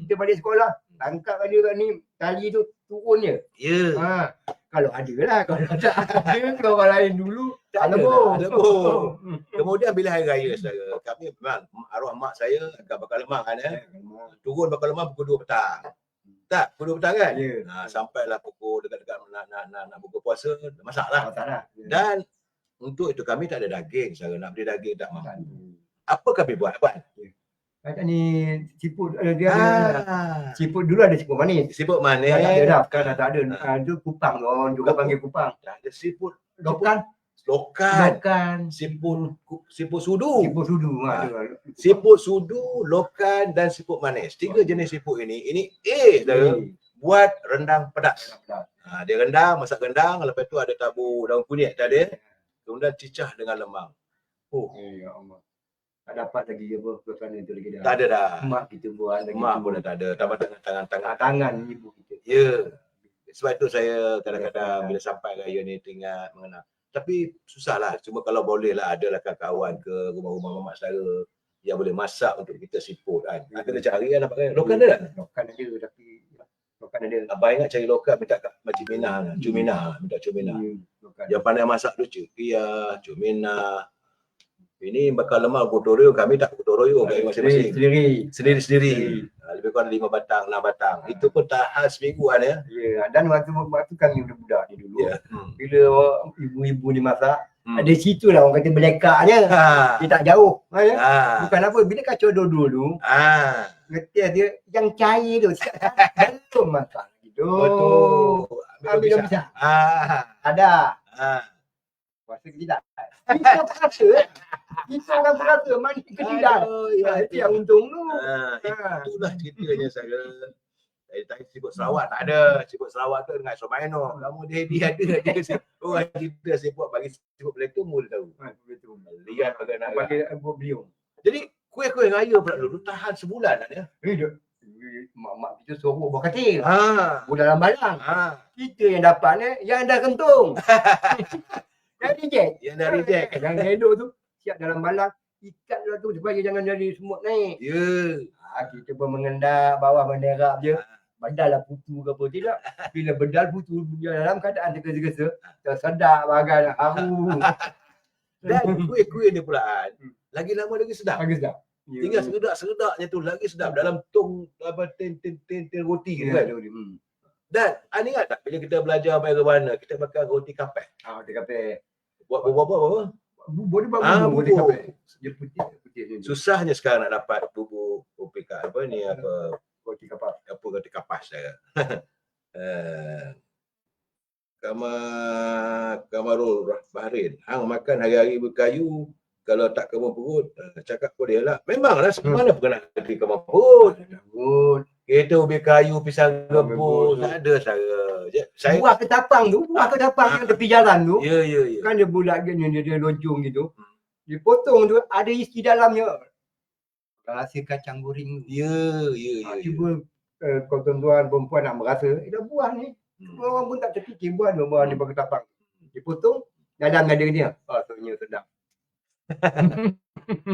Speaker 2: Kita balik sekolah, tangkap dia kat ni, tali tu turun je.
Speaker 1: Ya.
Speaker 2: Kalau ada lah, kalau tak ada, kalau orang lain dulu, tak lebur.
Speaker 1: Kemudian bila hari raya saudara, kami memang arwah mak saya akan bakar lemang kan turun bakar lemang pukul 2 petang. Tak, pukul 2 petang kan? Sampailah pukul dekat-dekat nak buka puasa, masaklah. Dan untuk itu kami tak ada daging, saudara. Nak beli daging tak mampu. Apa kami buat?
Speaker 2: Macam ni siput dia siput dulu ada siput manis.
Speaker 1: Siput manis.
Speaker 2: Tak ada dah, kan tak ada. Itu kupang tu, juga panggil kupang.
Speaker 1: Tak ada siput
Speaker 2: Lokan.
Speaker 1: Siput sudu.
Speaker 2: Siput sudu.
Speaker 1: Siput sudu, lokan dan siput manis. 3 jenis siput ini. Ini saudara, buat rendang pedas. Dia rendang, masak rendang, lepas tu ada tabur daun kunyit tadi. Kemudian cicah dengan lemang.
Speaker 2: Ya Allah. Tak dapat lagi apa suasana tu lagi dah.
Speaker 1: Tak ada dah.
Speaker 2: Mak kita buat lagi.
Speaker 1: Mak pun dah tak ada. Tambah
Speaker 2: tangan ibu kita.
Speaker 1: Ya. Sebab itu saya kadang-kadang bila sampai raya ni teringat mengenal. Tapi susahlah. Cuma kalau boleh lah adalah kawan ke rumah-rumah mamak saudara yang boleh masak untuk kita siput kan. Kena cari kan dapat kan. Lokan ada tak?
Speaker 2: Lokan ada tapi lokan ada.
Speaker 1: Abang ingat cari lokan minta kat Makcik Minah. Cik Minah. Minta Cik Minah. Yang pandai masak tu Cik Pia, Cik Minah. Ini bakal lemah gotong royong, kami tak gotong royong kami masing-masing. Sendiri-sendiri. Lebih kurang 5 batang, 6 batang. Itu pun tahan semingguan ya.
Speaker 2: Ya, dan waktu kami budak ni dulu. Bila ibu-ibu ni masak, ada situ lah orang kata belekaknya. Dia tak jauh. Bukan apa, bila kacau dulu. Ngerti dia yang cair tu. Belum masak.
Speaker 1: Betul.
Speaker 2: Ambil dah bisa. Ada. Puasa ke tidak? Kita berasa. Kita orang berasa mana ke tidak. Itu yang untung tu.
Speaker 1: Itulah ceritanya saya. Tadi sibuk Sarawak tak ada. Sibuk Sarawak tu dengan Somaino. Kamu dia ada. Orang kita sibuk bagi sibuk Belitung boleh tahu. Lihat bagaimana.
Speaker 2: Bagi beliau.
Speaker 1: Jadi kuih-kuih raya pula dulu tahan sebulan tak dia?
Speaker 2: Mak kita suruh buah katil. Bulan lambalang. Kita yang dapat ni yang dah kentung. Yang dah reject. Yang elok tu siap dalam balang, ikatlah tu supaya jangan jadi semut naik. Kita pun mengendap bawah menderap je. Bedal lah putu ke apa tidak. Bila bedal putu dalam keadaan tergesa-gesa, tersedak bagai haru.
Speaker 1: Dan kuih-kuih ni pulaan, lagi lama lagi sedap. Tinggal seredak-seredaknya tu lagi sedap dalam tong tin roti gitu kan. Dan ingat tak bila kita belajar bayar warna, kita makan roti kapek.
Speaker 2: Roti kapek.
Speaker 1: Buat apa?
Speaker 2: Boleh buat bubur roti kapek. Dia putih.
Speaker 1: Susahnya sekarang nak dapat bubur OPK apa ni apa
Speaker 2: roti kapas.
Speaker 1: Apa roti kapas saya. Kamarul Bahrain. Hang makan hari-hari berkayu, kalau tak kemur perut, cakap boleh lah. Memanglah semana pernah pergi kemur perut. Kita ubi kayu, pisang rebus, tak ada saya.
Speaker 2: Buah ketapang tu, yang tepi jalan tu.
Speaker 1: Ya.
Speaker 2: Kan dia bulat dia loncong gitu. Dipotong tu ada isi dalamnya. Rasa kacang goreng.
Speaker 1: Ya.
Speaker 2: Cuba kau tuan-tuan perempuan nak merasa, dah buah ni. Orang pun tak terfikir buah ni pakai ketapang. Dipotong, dalam ada dia. Rasanya sedap.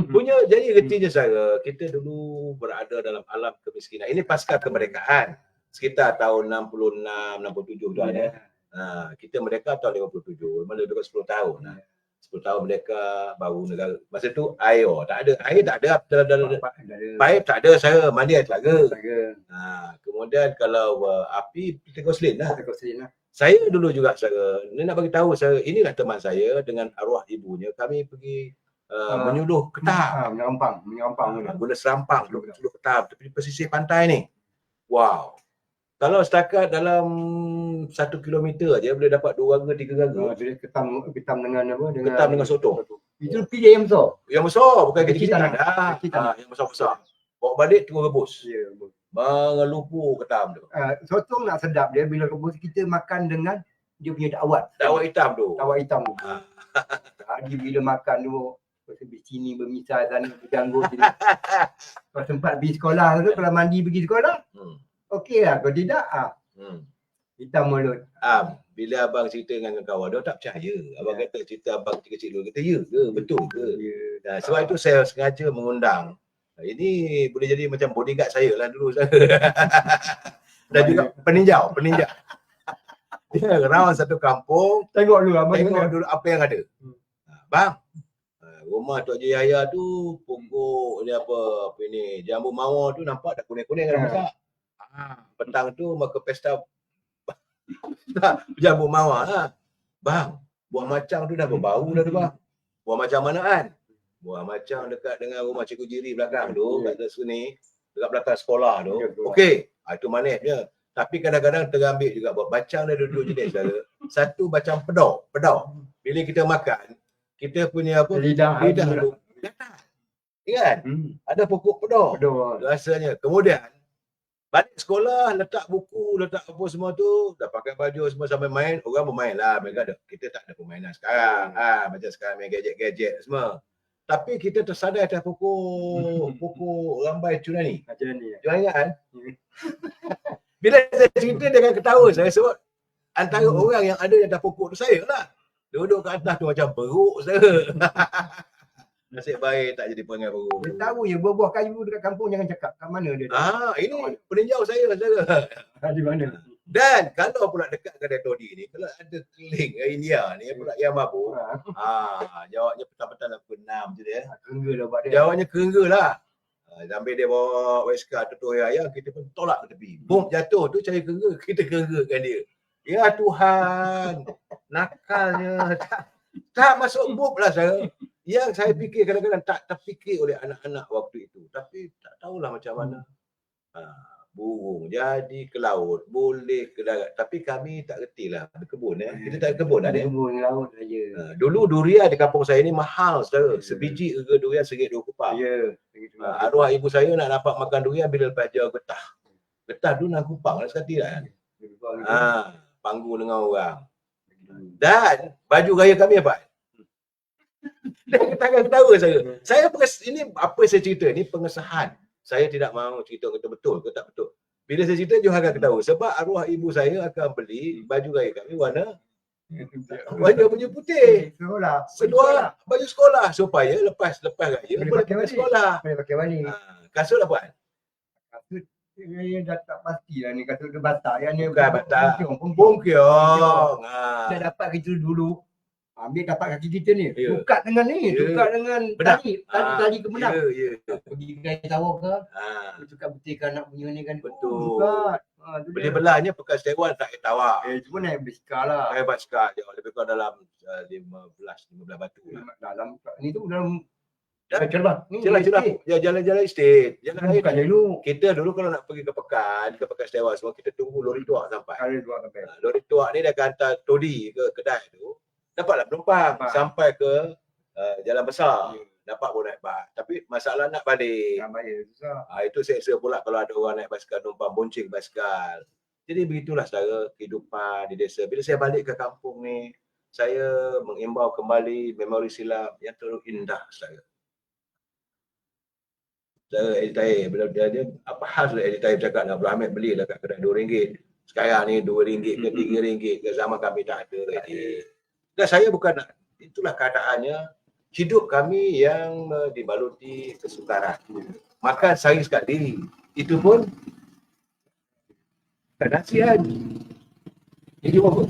Speaker 1: Punya jadi retinya saya, kita dulu berada dalam alam kemiskinan. Ini pasca kemerdekaan. Sekitar tahun 66, 67 tu ada. Kita merdeka tahun 57, mana lebih kurang 10 tahun. 10 tahun merdeka, baru negara. Masa tu air tak ada. Air tak ada. Paip tak ada, saya mandi air telaga. Kemudian kalau api, kita koslin lah. Saya dulu juga saya, ni nak bagi tahu saya, inilah teman saya dengan arwah ibunya, kami pergi menyuluh ketam.
Speaker 2: Menyampang.
Speaker 1: Guna serampang untuk menyuluh ketam tepi pesisir pantai ni. Wow. Kalau setakat dalam 1 kilometer aja boleh dapat 2 garga 3 garga.
Speaker 2: Jadi ketam dengan apa?
Speaker 1: Ketam dengan sotong.
Speaker 2: Itu pilih yang besar.
Speaker 1: Yang besar bukan kecil-kecil.
Speaker 2: Kecil
Speaker 1: Yang besar-besar. Bawa balik terus rebus.
Speaker 2: Ya,
Speaker 1: Mengelupu ketam tu.
Speaker 2: Sotong nak sedap dia bila rebus kita makan dengan dia punya dakwat.
Speaker 1: Dakwat hitam tu.
Speaker 2: Dakwat hitam tu. Jadi bila makan tu sini bermisal sana berjanggut sini. Kalau sempat pergi sekolah tu, kalau mandi pergi sekolah. Okey lah, kalau tidak hitam mulut.
Speaker 1: Bila abang cerita dengan kawan, dia tak percaya. Abang kata cerita abang kecil-kecil dulu. Kata, ya ke? Betul ke? Sebab itu saya sengaja mengundang. Ini boleh jadi macam bodyguard saya lah dulu. Dan juga peninjau. Dia round satu kampung.
Speaker 2: Tengok dulu
Speaker 1: apa yang ada. Bang, rumah Tok Haji Yahya tu pokok ni apa ni, jambu mawar tu nampak dah kuning-kuning kan masak. Petang tu maka pesta jambu mawar. Bang, buah macang tu dah berbau dah tu bang. Buah macang mana kan? Buah macang dekat dengan rumah Cikgu Jiri belakang tu, kat sini, dekat belakang sekolah tu. Okey, itu manisnya. Tapi kadang-kadang terambil juga buah macang dia dua jenis saja. Satu macam pedau. Bila kita makan, kita punya apa? Lidah tu gatal. Ingat? Ada pokok pedau. Rasanya. Kemudian balik sekolah, letak buku, letak apa semua tu, dah pakai baju semua sampai main, orang bermain lah. Mereka ada. Kita tak ada permainan sekarang. Macam sekarang main gadget-gadget semua. Tapi kita tersadar atas pokok rambai cunani. Jangan ingat kan? Bila saya cerita dia akan ketawa saya sebab antara orang yang ada di atas pokok tu saya lah. Duduk kat atas tu macam beruk saya. Nasib baik tak jadi perangai beruk.
Speaker 2: Dia tahu je buah-buah kayu dekat kampung jangan cakap. Kat mana dia?
Speaker 1: Ini peninjau saya.
Speaker 2: Di mana?
Speaker 1: Dan kalau pula dekat kedai Todi ni, kalau ada keling India ni pula yang mabuk, jawabnya petang-petang lah pukul 6 je dia.
Speaker 2: Kerengga lah buat dia.
Speaker 1: Jawabnya kerengga lah. Sambil dia bawa Weska tutup ayah, kita pun tolak ke tepi. Bom jatuh tu cari kerengga, kita kerenggakan dia. Ya Tuhan, nakalnya. Tak masuk bom lah saya. Yang saya fikir kadang-kadang tak terfikir oleh anak-anak waktu itu. Tapi tak tahulah macam mana. Burung jadi ke laut, boleh ke darat. Tapi kami tak reti lah berkebun. Kita tak ada kebun ada.
Speaker 2: Kebun laut saja.
Speaker 1: Dulu durian di kampung saya ni mahal saudara. Sebiji harga durian RM1.20.
Speaker 2: Ya.
Speaker 1: Arwah ibu saya nak dapat makan durian bila lepas jauh getah. Getah dulu nak kupang lah sekali lah kan. Panggung dengan orang. Dan baju raya kami apa? Dia ketawa saya. Ini apa saya cerita ni pengesahan. Saya tidak mahu cerita kata betul ke tak betul. Bila saya cerita Johan akan ketawa. Sebab arwah ibu saya akan beli baju raya kami warna punya putih. Seluar baju sekolah supaya lepas raya boleh pakai sekolah.
Speaker 2: Boleh pakai balik.
Speaker 1: Kasut apa?
Speaker 2: Kasut dia dah tak pasti lah ni. Kasut dia batak. Yang ni
Speaker 1: bukan batak. Pungkiong.
Speaker 2: Dah dapat kita dulu. Ambil tapak kaki kita ni. Tukat dengan ni. Tukat dengan tali kemenang. Pergi kedai tawar ke. Tukat betulkan anak punya ni kan.
Speaker 1: Betul. Boleh belahnya bekas dewan tak air tawar.
Speaker 2: Cuma naik basikal lah.
Speaker 1: Naik basikal je. Lebih kurang dalam 15 batu lah.
Speaker 2: Dalam ni tu dalam Cerbah.
Speaker 1: Celah. Ya, jalan-jalan estate. Jalan
Speaker 2: air dulu.
Speaker 1: Kita dulu kalau nak pergi ke Pekan, ke Bekas Dewan semua, kita tunggu lori tuak sampai. Lori tuak ni dia akan hantar todi ke kedai tu. Dapatlah penumpang sampai ke jalan besar. Dapat pun naik bas. Tapi masalah nak balik. Itu seksa pula kalau ada orang naik basikal, numpang bonceng basikal. Jadi begitulah cara kehidupan di desa. Bila saya balik ke kampung ni, saya mengimbau kembali memori silam yang terlalu indah saya. Saya Eddie Taib, bila dia apa hal sudah Eddie Taib cakap nak Abdul Hamid belilah kat kedai RM2. Sekarang ni RM2 ke RM3 ke zaman kami tak ada. Dan saya bukan nak, itulah keadaannya hidup kami yang dibaluti kesukaran. Makan sehari sekali. Itu pun nasihat. Ini apa?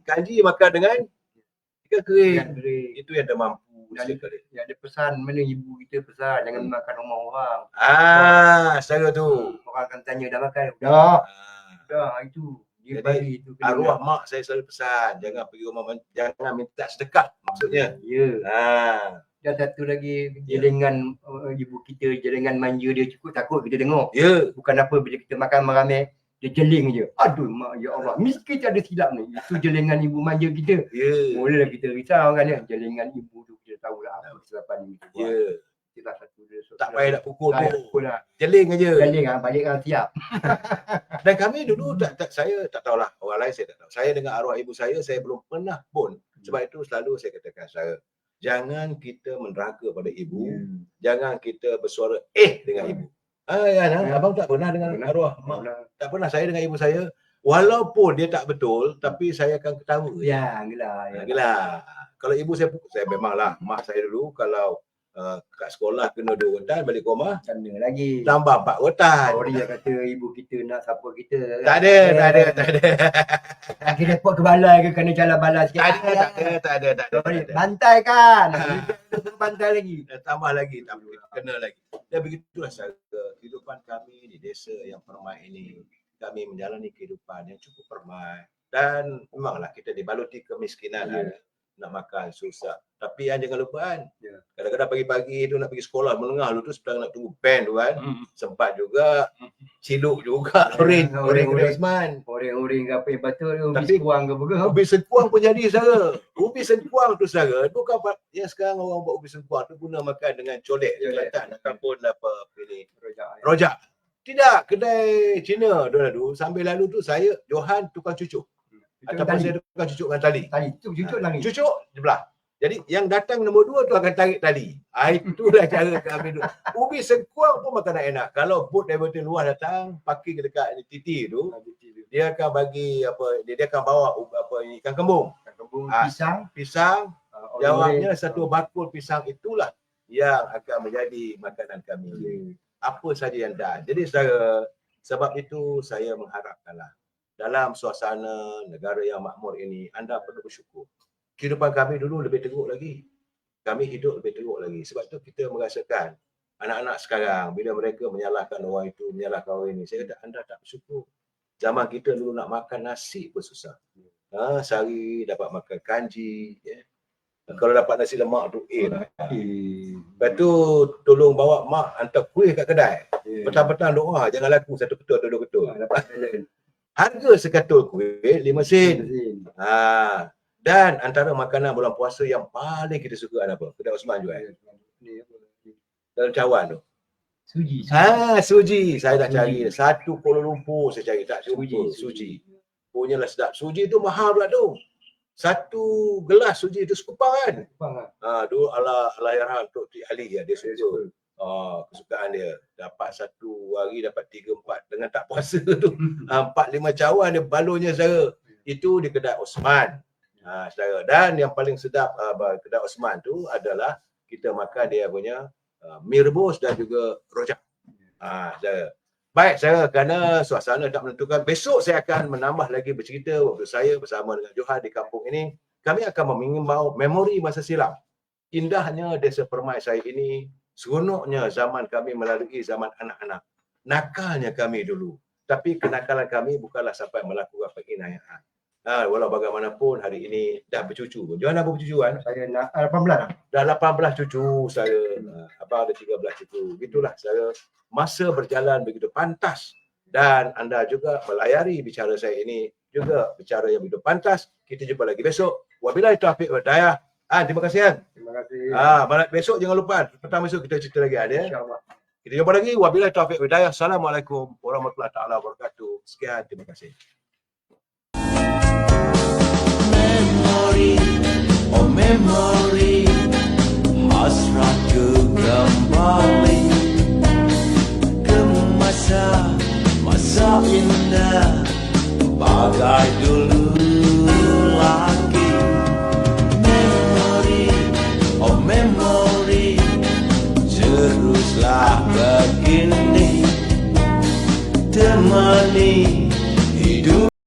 Speaker 1: Kaji makan dengan ikan kering. Itu yang dah mampu.
Speaker 2: Ya, ada pesan mana ibu kita pesan jangan makan rumah orang.
Speaker 1: Saya tu.
Speaker 2: Orang akan tanya dah makan. Dah itu. Dia
Speaker 1: Jadi,
Speaker 2: bagi itu kena
Speaker 1: arwah mak saya selalu pesan, jangan pergi rumah, jangan minta sedekah maksudnya.
Speaker 2: Ya. Dan satu lagi
Speaker 1: Ya.
Speaker 2: jelengan ibu kita, jelengan manja dia cukup takut kita tengok.
Speaker 1: Ya.
Speaker 2: Bukan apa bila kita makan ramai dia jeling je. Aduh mak ya Allah, miskin ada silap ni. Itu jelengan ibu manja kita.
Speaker 1: Ya.
Speaker 2: Mulalah kita risau kan ya. Jelengan ibu tu kita tahu lah apa kesilapan ni kita buat.
Speaker 1: Ya.
Speaker 2: Itulah satu dia.
Speaker 1: Tak payah nak pukul pun.
Speaker 2: Lah.
Speaker 1: Jeling aja.
Speaker 2: Jeling ah, balik kan siap.
Speaker 1: Dan kami dulu saya tak tahulah, orang lain saya tak tahu. Saya dengan arwah ibu saya belum pernah pun. Sebab itu selalu saya katakan saya, jangan kita meneraga pada ibu, jangan kita bersuara dengan ibu. Abang tak pernah dengan arwah mak. Tak pernah saya dengan ibu saya. Walaupun dia tak betul, tapi saya akan ketawa.
Speaker 2: Ya, gila.
Speaker 1: Kalau ibu saya memanglah, mak saya dulu kalau kat sekolah kena 2 rotan, balik rumah
Speaker 2: Kena lagi.
Speaker 1: tambah 4 rotan.
Speaker 2: Sorry dia kata ibu kita nak siapa kita.
Speaker 1: Tak ada.
Speaker 2: Lagi repot ke balai ke kena jalan balai sikit.
Speaker 1: Tak ada.
Speaker 2: Bantai kan. Bantai lagi.
Speaker 1: Tambah lagi, kena lagi. Dan begitulah cara kehidupan kami di desa yang permai ini. Kami menjalani kehidupan yang cukup permai. Dan memanglah kita dibaluti kemiskinan. Nak makan susah. Tapi jangan lupaan. Kadang-kadang pagi-pagi tu nak pergi sekolah menengah tu sedang nak tunggu pen tu kan. Sempat juga ciluk juga oren Osman.
Speaker 2: Oren ke apa yang betul ubi
Speaker 1: Tapi
Speaker 2: sekuang ke apa.
Speaker 1: ubi sengkuang pun jadi saudara. Ubi sengkuang tu saudara, bukan yang sekarang orang buat ubi sengkuang tu guna makan dengan colek Kelantan ataupun apa ni rojak. Tidak, kedai Cina dulu sambil lalu tu saya Johan tukang cucuk. Ataupun saya tukang cucuk dengan tali.
Speaker 2: Tali tu cucuk lah ni.
Speaker 1: Cucuk sebelah. Jadi yang datang nombor 2 tu akan tarik tali. Itulah cara kami dulu. Ubi sengkuang pun makanan enak. Kalau boat daripada luar datang, parking dekat titi tu, dia akan bagi apa, dia akan bawa ikan kembung. Pisang. Jawabnya satu bakul pisang itulah yang akan menjadi makanan kami. Apa saja yang dah. Jadi sebab itu saya mengharapkanlah dalam suasana negara yang makmur ini, anda perlu bersyukur. Kehidupan kami dulu lebih teruk lagi. Kami hidup lebih teruk lagi. Sebab tu kita merasakan anak-anak sekarang, bila mereka menyalahkan orang itu, menyalahkan orang ini, saya kata anda tak bersyukur. Zaman kita dulu nak makan nasi pun susah. Sehari dapat makan kanji. Kalau dapat nasi lemak tu, lah. Lepas tu tolong bawa mak hantar kuih kat kedai. Petang-petang doa, jangan laku satu ketul, dua ketul. Harga sekatul kuih 5 sen. Dan antara makanan bulan puasa yang paling kita suka apa? Kedai Osman jual. Dalam cawan tu. Suji. Saya dah cari. Satu Kuala Lumpur saya cari tak jumpa. Suji. Punyalah sedap. Suji tu mahal pula tu. Satu gelas suji tu sekupang kan? Dulu Allahyarham Tok Tik Ali dia suka. Kesukaan dia. Dapat satu hari dapat 3-4 dengan tak puasa tu. 4-5 cawan dia balurnya saudara. Itu di kedai Osman. Saudara. Dan yang paling sedap kedai Osman tu adalah kita makan dia punya mi rebus dan juga rojak. Saudara. Baik saudara, kerana suasana tak menentukan, besok saya akan menambah lagi bercerita waktu saya bersama dengan Johan di kampung ini. Kami akan mengimbau memori masa silam. Indahnya desa permai saya ini, seronoknya zaman kami melalui zaman anak-anak. Nakalnya kami dulu. Tapi kenakalan kami bukanlah sampai melakukan penginayaan. Walau bagaimanapun hari ini dah bercucu. Johan apa bercucu kan?
Speaker 2: Saya nak 18
Speaker 1: dah 18 cucu saya. Abang ada 13 cucu. Gitulah saya. Masa berjalan begitu pantas. Dan anda juga melayari bicara saya ini juga bicara yang begitu pantas. Kita jumpa lagi besok. Wabillahi taufiq wal hidayah. Terima kasih kan.
Speaker 2: Terima kasih.
Speaker 1: Besok jangan lupa. Petang besok kita cerita lagi ya.
Speaker 2: InsyaAllah.
Speaker 1: Kita jumpa lagi. Wabillahi taufiq wal hidayah. Assalamualaikum warahmatullahi taala wabarakatuh. Sekian, terima kasih.
Speaker 3: Memory hasratku kembali ke masa indah